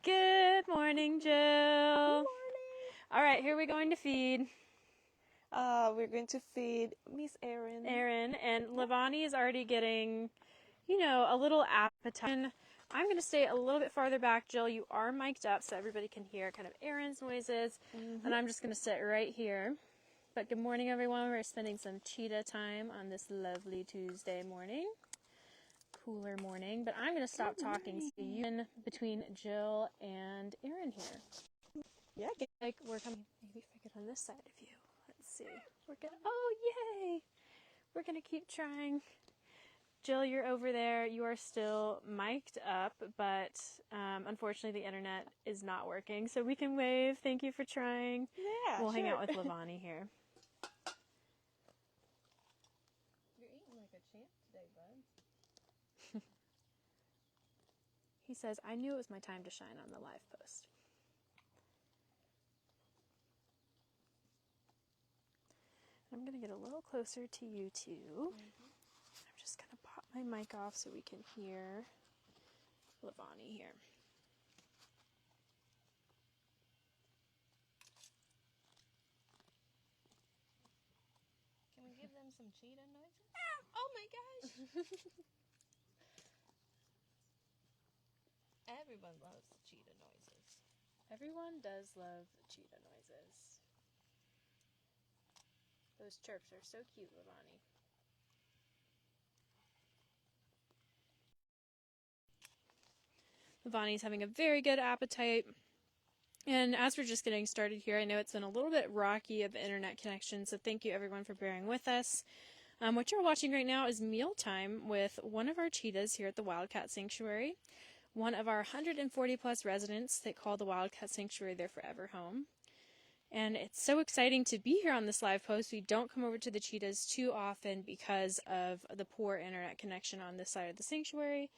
Good morning, Jill. Good morning. All right, who are we going to feed? We're going to feed Miss Erin. Erin, and Lavani is already getting, a little appetite. I'm going to stay a little bit farther back. Jill, you are mic'd up so everybody can hear kind of Erin's noises, and I'm just going to sit right here. But good morning, everyone. We're spending some cheetah time on this lovely Tuesday morning. Cooler morning, but I'm going to stop talking so you can between Jill and Erin here. Yeah. Like we're coming. Maybe if I get on this side of you. Let's see. We're gonna. Oh yay! We're gonna keep trying. Jill, you're over there. You are still mic'd up, but unfortunately the internet is not working. So we can wave. Thank you for trying. Yeah. We'll hang sure. out with Lavani here. You're eating like a champ today, bud. He says, I knew it was my time to shine on the live post. I'm going to get a little closer to you two. I'm just going to pop my mic off so we can hear Lavani here. Can we give them some cheetah noises? Oh my gosh! Everyone loves the cheetah noises. Everyone does love cheetah noises. Those chirps are so cute, Lavani. Lavani's having a very good appetite. And as we're just getting started here, I know it's been a little bit rocky of internet connection, so thank you everyone for bearing with us. What you're watching right now is mealtime with one of our cheetahs here at the Wildcat Sanctuary, one of our 140 plus residents that call the Wildcat Sanctuary their forever home. And it's so exciting to be here on this live post. We don't come over to the cheetahs too often because of the poor internet connection on this side of the sanctuary.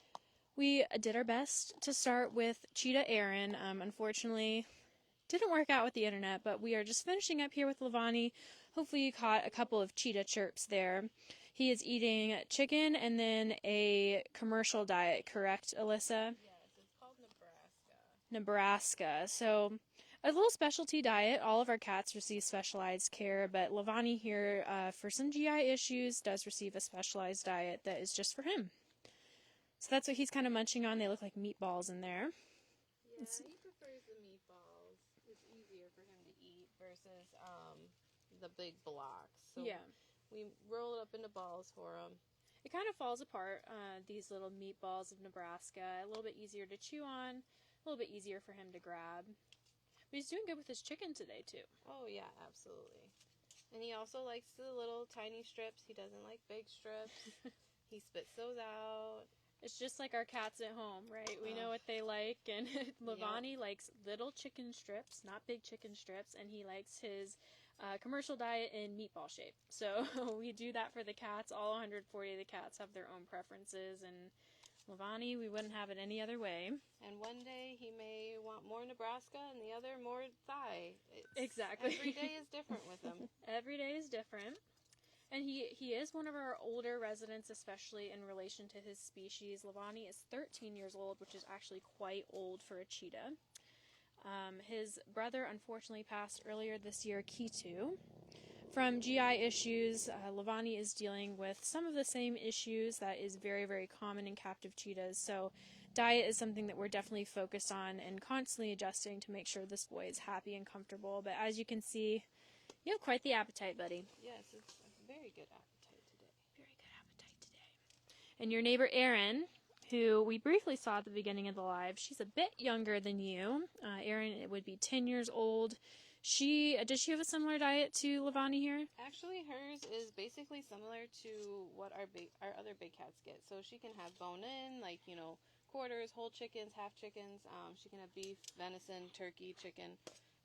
We did our best to start with cheetah Erin. Unfortunately, didn't work out with the internet, but we are just finishing up here with Lavani. Hopefully you caught a couple of cheetah chirps there. He is eating chicken and then a commercial diet, correct, Alyssa? Yes, it's called Nebraska. Nebraska. So a little specialty diet. All of our cats receive specialized care, but Lavani here, for some GI issues, does receive a specialized diet that is just for him. So that's what he's kind of munching on. They look like meatballs in there. Yeah, he prefers the meatballs. It's easier for him to eat versus the big blocks. So Yeah. we roll it up into balls for him. It kind of falls apart, these little meatballs of Nebraska. A little bit easier to chew on, a little bit easier for him to grab. But he's doing good with his chicken today, too. Oh yeah, absolutely. And he also likes the little tiny strips. He doesn't like big strips. He spits those out. It's just like our cats at home, right? We know what they like, and Lavani likes little chicken strips, not big chicken strips, and he likes his commercial diet in meatball shape. So we do that for the cats. All 140 of the cats have their own preferences, and Lavani, we wouldn't have it any other way. And one day he may want more Nebraska and the other more thigh. Exactly. Every day is different with him. Every day is different. And he is one of our older residents, especially in relation to his species. Lavani is 13 years old, which is actually quite old for a cheetah. His brother unfortunately passed earlier this year, Kitu. From GI issues, Lavani is dealing with some of the same issues that is very, very common in captive cheetahs. So diet is something that we're definitely focused on and constantly adjusting to make sure this boy is happy and comfortable. But as you can see, you have quite the appetite, buddy. Yes, it's a very good appetite today. Very good appetite today. And your neighbor Erin, who we briefly saw at the beginning of the live, she's a bit younger than you. Erin would be 10 years old. Does she have a similar diet to Lavani here? Actually, hers is basically similar to what our other big cats get. So she can have bone-in, like, quarters, whole chickens, half chickens. She can have beef, venison, turkey, chicken,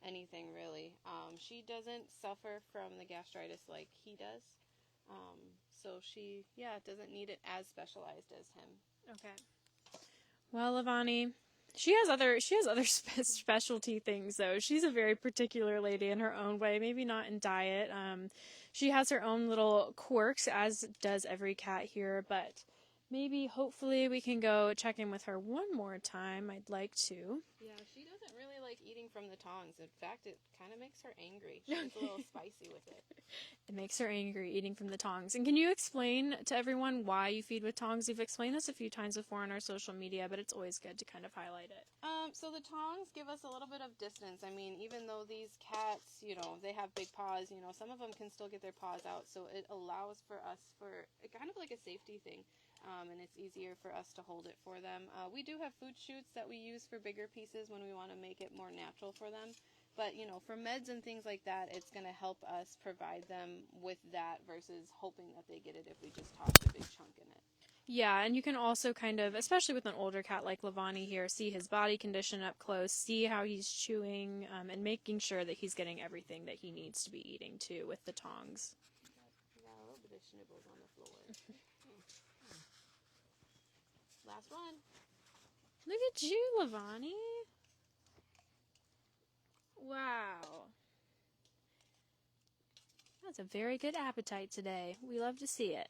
anything really. She doesn't suffer from the gastritis like he does. So she, doesn't need it as specialized as him. Okay. Well, Lavani, she has other specialty things though. She's a very particular lady in her own way. Maybe not in diet. She has her own little quirks, as does every cat here. But maybe, hopefully, we can go check in with her one more time. I'd like to. Yeah, she doesn't really like eating from the tongs. In fact, it kind of makes her angry. She gets a little spicy with it. It makes her angry eating from the tongs. And can you explain to everyone why you feed with tongs? You've explained this a few times before on our social media, but it's always good to kind of highlight it. So the tongs give us a little bit of distance. I mean, even though these cats, they have big paws, some of them can still get their paws out. So it allows for us kind of like a safety thing. And it's easier for us to hold it for them. We do have food chutes that we use for bigger pieces when we want to make it more natural for them. But, for meds and things like that, it's going to help us provide them with that versus hoping that they get it if we just toss a big chunk in it. Yeah, and you can also kind of, especially with an older cat like Lavani here, see his body condition up close, see how he's chewing, and making sure that he's getting everything that he needs to be eating, too, with the tongs. We got a little bit of snibbles on the floor. Last one. Look at you, Lavani. Wow. That's a very good appetite today. We love to see it.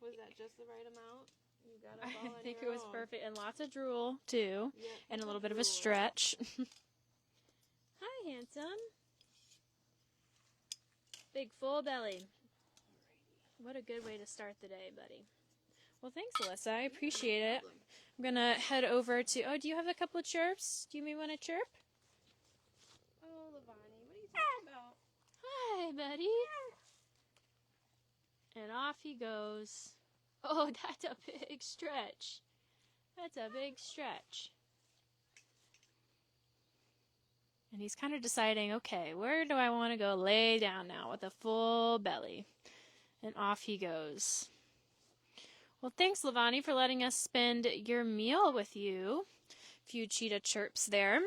Was that just the right amount? You got it all I think it was perfect. And lots of drool, too. Yeah, and a little bit of a stretch. Hi, handsome. Big full belly. What a good way to start the day, buddy. Well, thanks, Alyssa. I appreciate it. I'm going to head over to... Oh, do you have a couple of chirps? Do you maybe want to chirp? Oh, Lavani, what are you talking about? Hi, buddy. And off he goes. Oh, that's a big stretch. That's a big stretch. And he's kind of deciding, okay, where do I want to go lay down now with a full belly? And off he goes. Well, thanks, Lavani, for letting us spend your meal with you. A few cheetah chirps there.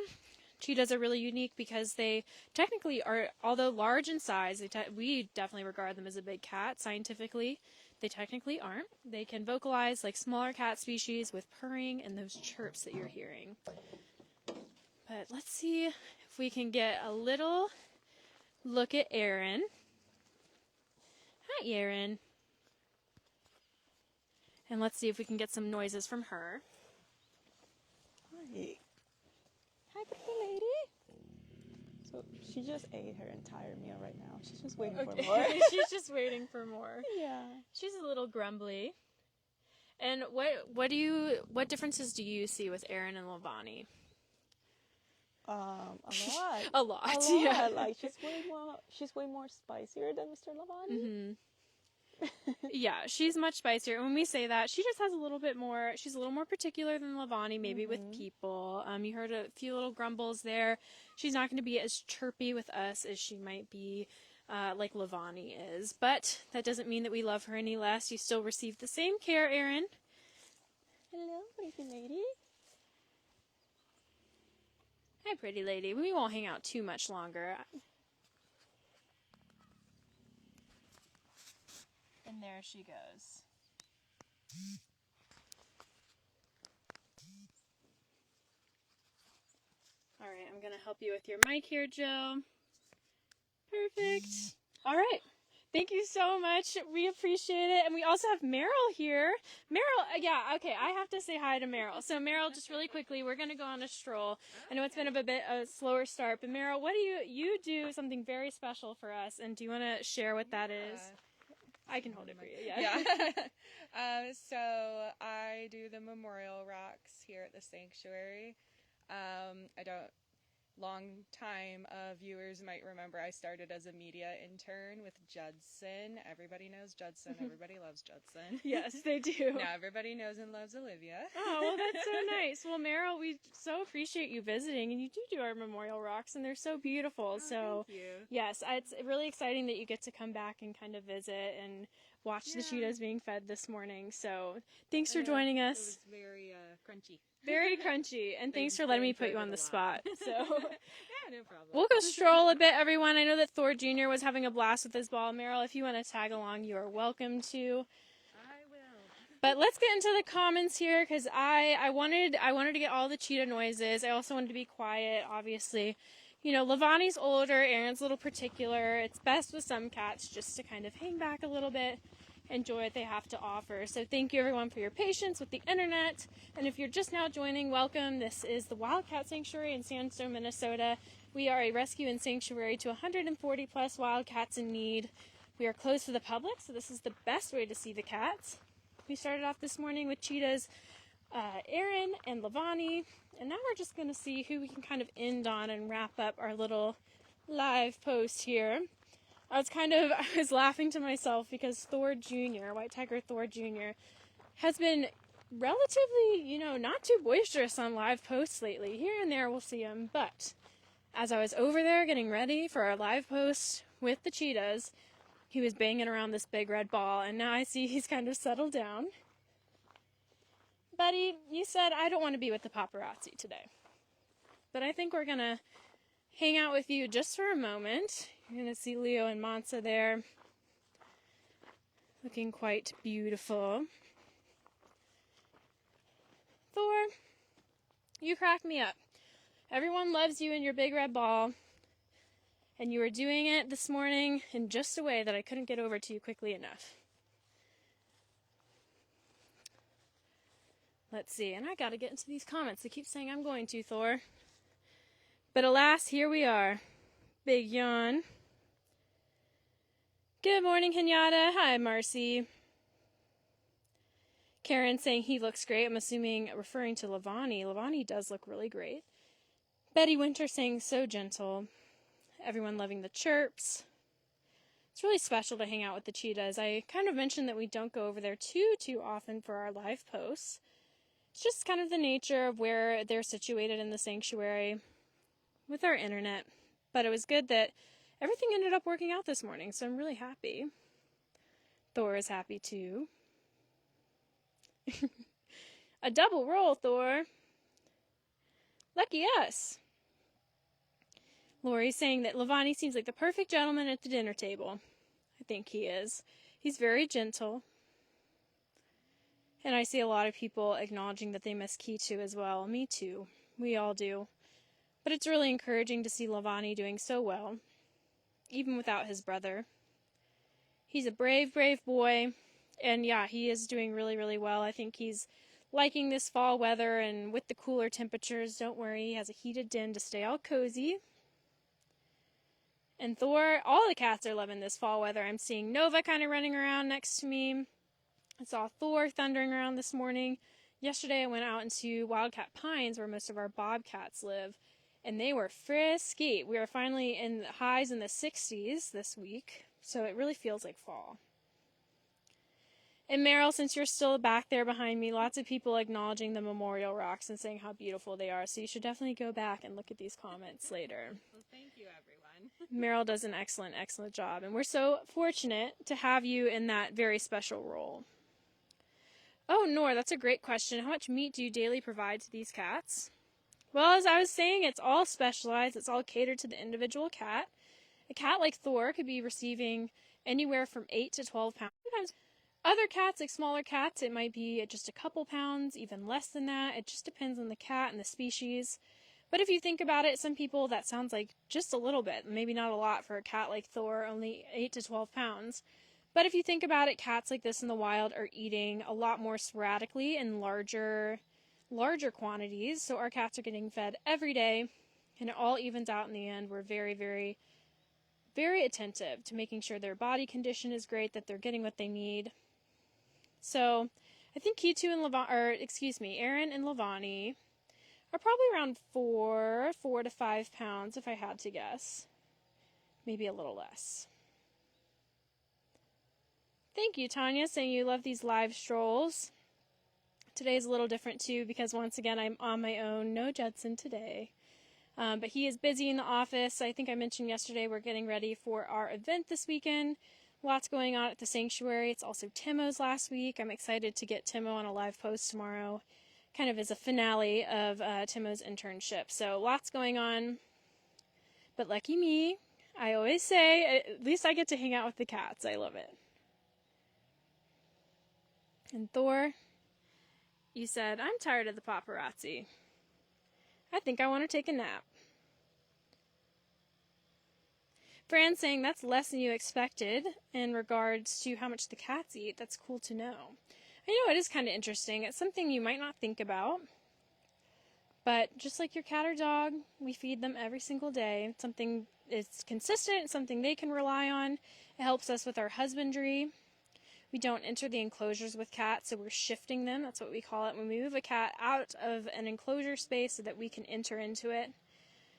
Cheetahs are really unique because they technically are, although large in size, we definitely regard them as a big cat. Scientifically, they technically aren't. They can vocalize like smaller cat species with purring and those chirps that you're hearing. But let's see if we can get a little look at Erin. Hi, Erin. And let's see if we can get some noises from her. Hi. Hi, pretty lady. So she just ate her entire meal right now. She's just waiting for more. She's just waiting for more. Yeah. She's a little grumbly. And what differences do you see with Erin and Lavani? A lot. A lot. Yeah. Like she's way more spicier than Mr. Lavani. Mm-hmm. Yeah, she's much spicier. And when we say that, she just has a little bit more, she's a little more particular than Lavani, maybe with people. You heard a few little grumbles there. She's not going to be as chirpy with us as she might be like Lavani is. But that doesn't mean that we love her any less. You still receive the same care, Erin. Hello, pretty lady. Hi, pretty lady. We won't hang out too much longer. And there she goes. All right, I'm going to help you with your mic here, Joe. Perfect. All right. Thank you so much. We appreciate it. And we also have Meryl here. Meryl, yeah, okay, I have to say hi to Meryl. So Meryl, just really quickly, we're going to go on a stroll. I know it's been a bit of a slower start, but Meryl, what do you do something very special for us, and do you want to share what that is? I can hold it for you, yeah. So I do the memorial rocks here at the sanctuary. Long time viewers might remember I started as a media intern with Judson. Everybody knows Judson. Everybody loves Judson. Yes, they do. Now everybody knows and loves Olivia. Oh, well, that's so nice. Well, Meryl, we so appreciate you visiting, and you do our memorial rocks, and they're so beautiful. So, thank you. Yes, it's really exciting that you get to come back and kind of visit and watch the cheetahs being fed this morning. So, thanks for joining us. It was very crunchy. Very crunchy, and thanks for letting me put you on the spot. So, Yeah, no problem. we'll go stroll a bit, everyone. I know that Thor Jr. was having a blast with his ball. Meryl, if you want to tag along, you are welcome to. I will. But let's get into the comments here, because I wanted to get all the cheetah noises. I also wanted to be quiet, obviously. You know, Lavani's older, Erin's a little particular. It's best with some cats just to kind of hang back a little bit enjoy what they have to offer. So thank you everyone for your patience with the internet. And if you're just now joining, welcome. This is the Wildcat Sanctuary in Sandstone, Minnesota. We are a rescue and sanctuary to 140 plus wildcats in need. We are closed to the public, so this is the best way to see the cats. We started off this morning with cheetahs, Erin and Lavani, and now we're just going to see who we can kind of end on and wrap up our little live post here. I was laughing to myself because Thor Jr., White Tiger Thor Jr., has been relatively, not too boisterous on live posts lately. Here and there we'll see him, but as I was over there getting ready for our live post with the cheetahs, he was banging around this big red ball, and now I see he's kind of settled down. Buddy, you said I don't want to be with the paparazzi today, but I think we're going to hang out with you just for a moment. You're going to see Leo and Mansa there, looking quite beautiful. Thor, you crack me up. Everyone loves you and your big red ball, and you were doing it this morning in just a way that I couldn't get over to you quickly enough. Let's see, and I gotta get into these comments. They keep saying I'm going to, Thor. But alas, here we are. Big yawn. Good morning, Kenyatta. Hi, Marcy. Karen saying he looks great. I'm assuming referring to Lavani. Lavani does look really great. Betty Winter saying so gentle. Everyone loving the chirps. It's really special to hang out with the cheetahs. I kind of mentioned that we don't go over there too often for our live posts. It's just kind of the nature of where they're situated in the sanctuary with our internet. But it was good that everything ended up working out this morning, so I'm really happy. Thor is happy too. A double roll, Thor. Lucky us. Lori's saying that Lavani seems like the perfect gentleman at the dinner table. I think he is. He's very gentle. And I see a lot of people acknowledging that they miss Kitu as well. Me too. We all do. But it's really encouraging to see Lavani doing so well, even without his brother. He's a brave, brave boy. And yeah, he is doing really, really well. I think he's liking this fall weather, and with the cooler temperatures, don't worry, he has a heated den to stay all cozy. And Thor, all the cats are loving this fall weather. I'm seeing Nova kind of running around next to me. I saw Thor thundering around this morning. Yesterday I went out into Wildcat Pines where most of our bobcats live, and they were frisky. We are finally in the highs in the 60s this week, so it really feels like fall. And Meryl, since you're still back there behind me, lots of people acknowledging the memorial rocks and saying how beautiful they are, so you should definitely go back and look at these comments later. Well, thank you, everyone. Meryl does an excellent, excellent job, and we're so fortunate to have you in that very special role. Oh, Nor, that's a great question. How much meat do you daily provide to these cats? Well, as I was saying, it's all specialized. It's all catered to the individual cat. A cat like Thor could be receiving anywhere from 8 to 12 pounds. Sometimes other cats, like smaller cats, it might be just a couple pounds, even less than that. It just depends on the cat and the species. But if you think about it, some people, that sounds like just a little bit, maybe not a lot for a cat like Thor, only 8 to 12 pounds. But if you think about it, cats like this in the wild are eating a lot more sporadically in larger quantities. So our cats are getting fed every day, and it all evens out in the end. We're very, very, very attentive to making sure their body condition is great, that they're getting what they need. So I think Kitu and Erin and Lavani are probably around 4 to 5 pounds if I had to guess. Maybe a little less. Thank you, Tanya, saying you love these live strolls. Today's a little different, too, because once again, I'm on my own. No Judson today. But he is busy in the office. I think I mentioned yesterday we're getting ready for our event this weekend. Lots going on at the sanctuary. It's also Timo's last week. I'm excited to get Timo on a live post tomorrow, kind of as a finale of Timo's internship. So lots going on. But lucky me, I always say, at least I get to hang out with the cats. I love it. And Thor, you said, I'm tired of the paparazzi. I think I want to take a nap. Fran saying that's less than you expected in regards to how much the cats eat. That's cool to know. I know it is kind of interesting. It's something you might not think about. But just like your cat or dog, we feed them every single day. Something is consistent, something they can rely on. It helps us with our husbandry. We don't enter the enclosures with cats, so we're shifting them. That's what we call it. When we move a cat out of an enclosure space so that we can enter into it.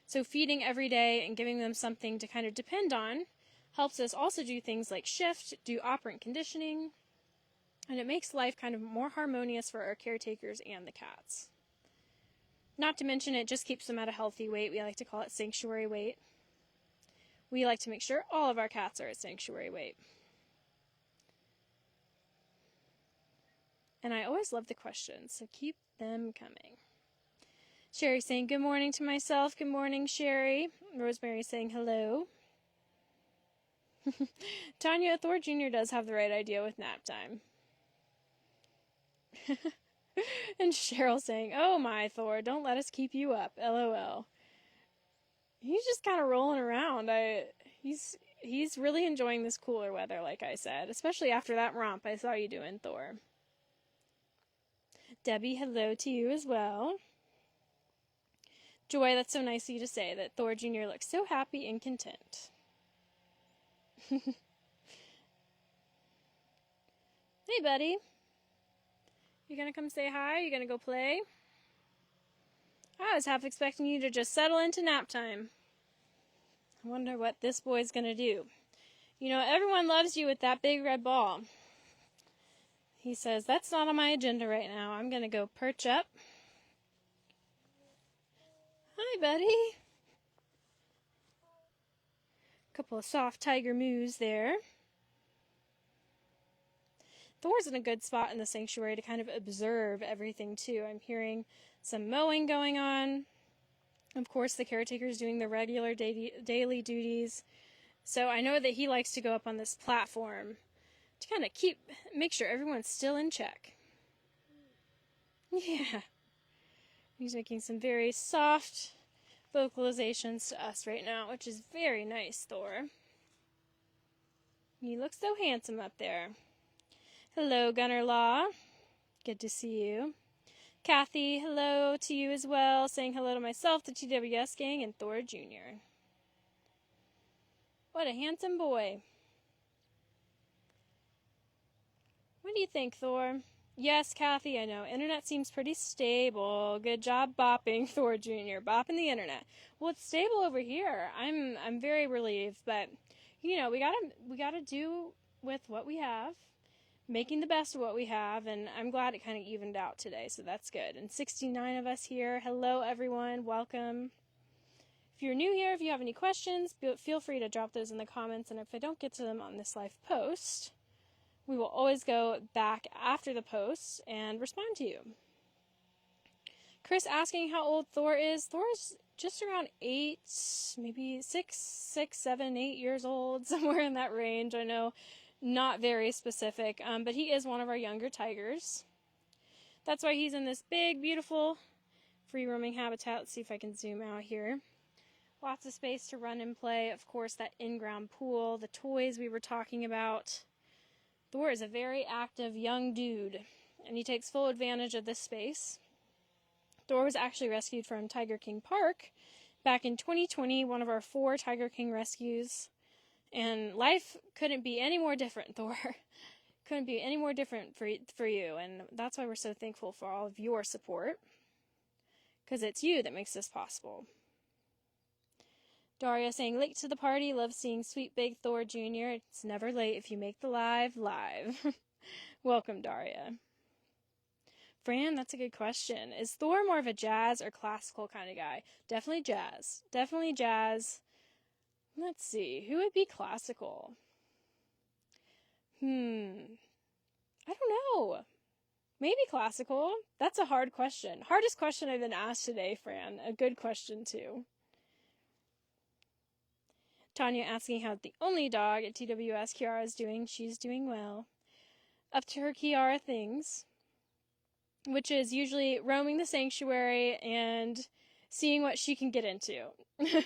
So feeding every day and giving them something to kind of depend on helps us also do things like shift, do operant conditioning, and it makes life kind of more harmonious for our caretakers and the cats. Not to mention it just keeps them at a healthy weight. We like to call it sanctuary weight. We like to make sure all of our cats are at sanctuary weight. And I always love the questions, so keep them coming. Sherry saying good morning to myself. Good morning, Sherry. Rosemary saying hello. Tanya, Thor Jr. does have the right idea with nap time. And Cheryl saying, oh my, Thor, don't let us keep you up. LOL. He's just kind of rolling around. He's really enjoying this cooler weather, like I said. Especially after that romp I saw you doing, Thor. Debbie, hello to you as well. Joy, that's so nice of you to say that Thor Jr. looks so happy and content. Hey, buddy. You gonna come say hi? You gonna go play? I was half expecting you to just settle into nap time. I wonder what this boy's gonna do. You know, everyone loves you with that big red ball. He says, that's not on my agenda right now. I'm gonna go perch up. Hi, buddy. Couple of soft tiger moos there. Thor's in a good spot in the sanctuary to kind of observe everything too. I'm hearing some mowing going on. Of course, the caretaker's doing the regular daily duties. So I know that he likes to go up on this platform to kind of make sure everyone's still in check. Yeah. He's making some very soft vocalizations to us right now, which is very nice, Thor. You look so handsome up there. Hello, Gunner Law. Good to see you. Kathy, hello to you as well. Saying hello to myself, the TWS gang, and Thor Jr. What a handsome boy. What do you think, Thor? Yes, Kathy, I know. Internet seems pretty stable. Good job bopping, Thor Jr. Bopping the internet. Well, it's stable over here. I'm very relieved, but you know, we gotta do with what we have. Making the best of what we have, and I'm glad it kind of evened out today, so that's good. And 69 of us here. Hello, everyone. Welcome. If you're new here, if you have any questions, feel free to drop those in the comments, and if I don't get to them on this live post, we will always go back after the post and respond to you. Chris asking how old Thor is. Thor is just around 8, maybe 6, 7, 8 years old, somewhere in that range. I know. Not very specific, but he is one of our younger tigers. That's why he's in this big, beautiful, free-roaming habitat. Let's see if I can zoom out here. Lots of space to run and play. Of course, that in-ground pool, the toys we were talking about. Thor is a very active young dude, and he takes full advantage of this space. Thor was actually rescued from Tiger King Park back in 2020, one of our 4 Tiger King rescues. And life couldn't be any more different, Thor. Couldn't be any more different for you. And that's why we're so thankful for all of your support. Because it's you that makes this possible. Daria saying, late to the party. Love seeing sweet big Thor Jr. It's never late if you make the live. Welcome, Daria. Fran, that's a good question. Is Thor more of a jazz or classical kind of guy? Definitely jazz. Definitely jazz. Let's see, who would be classical? I don't know. Maybe classical. That's a hard question. Hardest question I've been asked today, Fran. A good question, too. Tanya asking how the only dog at TWS Kiara is doing. She's doing well. Up to her Kiara things, which is usually roaming the sanctuary and seeing what she can get into.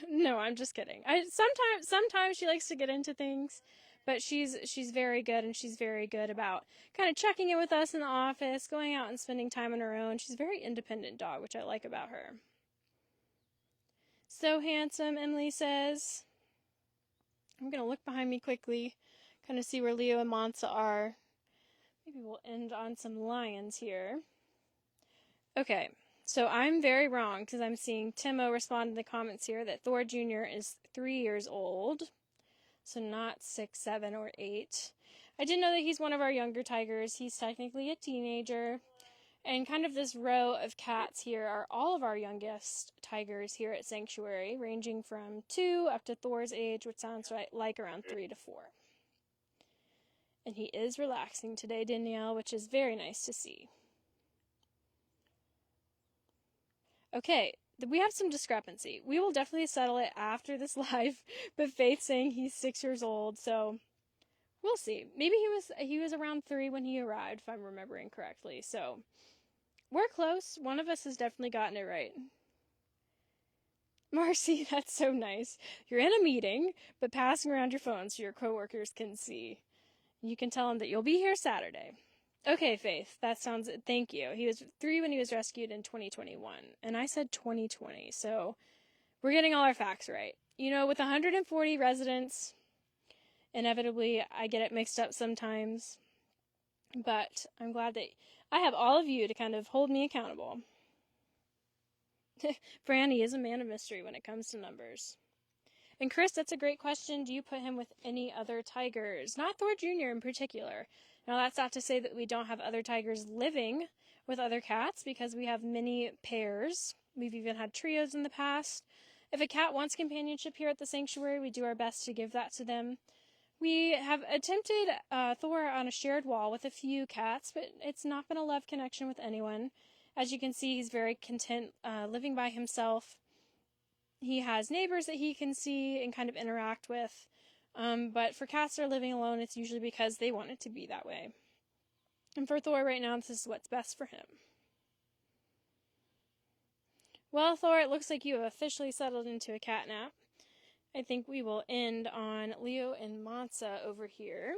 No, I'm just kidding. Sometimes she likes to get into things, but she's very good, and she's very good about kind of checking in with us in the office, going out and spending time on her own. She's a very independent dog, which I like about her. So handsome, Emily says. I'm going to look behind me quickly, kind of see where Leo and Mansa are. Maybe we'll end on some lions here. Okay, so I'm very wrong because I'm seeing Timo respond in the comments here that Thor Jr. is 3 years old. So not 6, 7, or 8. I did know that he's one of our younger tigers. He's technically a teenager. And kind of this row of cats here are all of our youngest tigers here at Sanctuary, ranging from 2 up to Thor's age, which sounds like around 3 to 4. And he is relaxing today, Danielle, which is very nice to see. Okay, we have some discrepancy. We will definitely settle it after this live, but Faith's saying he's 6 years old, so we'll see. Maybe he was around 3 when he arrived, if I'm remembering correctly. So we're close. One of us has definitely gotten it right. Marcy, that's so nice. You're in a meeting, but passing around your phone so your coworkers can see. You can tell them that you'll be here Saturday. Okay, Faith, that sounds... Thank you. He was 3 when he was rescued in 2021, and I said 2020, so we're getting all our facts right. You know, with 140 residents, inevitably I get it mixed up sometimes, but I'm glad that I have all of you to kind of hold me accountable. Franny is a man of mystery when it comes to numbers. And Chris, that's a great question. Do you put him with any other tigers? Not Thor Jr. in particular. Now, that's not to say that we don't have other tigers living with other cats, because we have many pairs. We've even had trios in the past. If a cat wants companionship here at the sanctuary, we do our best to give that to them. We have attempted Thor on a shared wall with a few cats, but it's not been a love connection with anyone. As you can see, he's very content living by himself. He has neighbors that he can see and kind of interact with. But for cats that are living alone, it's usually because they want it to be that way. And for Thor right now, this is what's best for him. Well, Thor, it looks like you have officially settled into a cat nap. I think we will end on Leo and Mansa over here,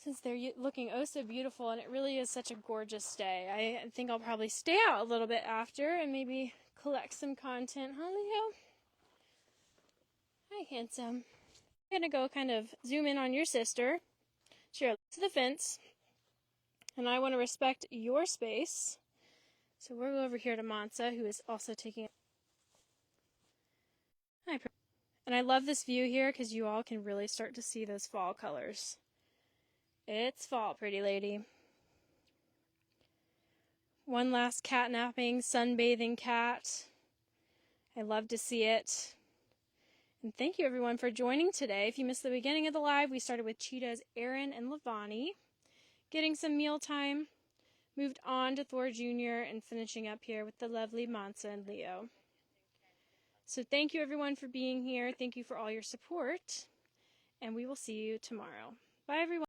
since they're looking oh so beautiful, and it really is such a gorgeous day. I think I'll probably stay out a little bit after and maybe collect some content. Huh, Leo? Hi, handsome. I'm going to go kind of zoom in on your sister. She's to the fence, and I want to respect your space. So we'll go over here to Mansa, who is also taking... Hi. And I love this view here because you all can really start to see those fall colors. It's fall, pretty lady. One last catnapping, sunbathing cat. I love to see it. And thank you everyone for joining today. If you missed the beginning of the live, we started with cheetahs Erin and Lavani, getting some mealtime, moved on to Thor Jr., and finishing up here with the lovely Mansa and Leo. So thank you everyone for being here. Thank you for all your support, and we will see you tomorrow. Bye everyone.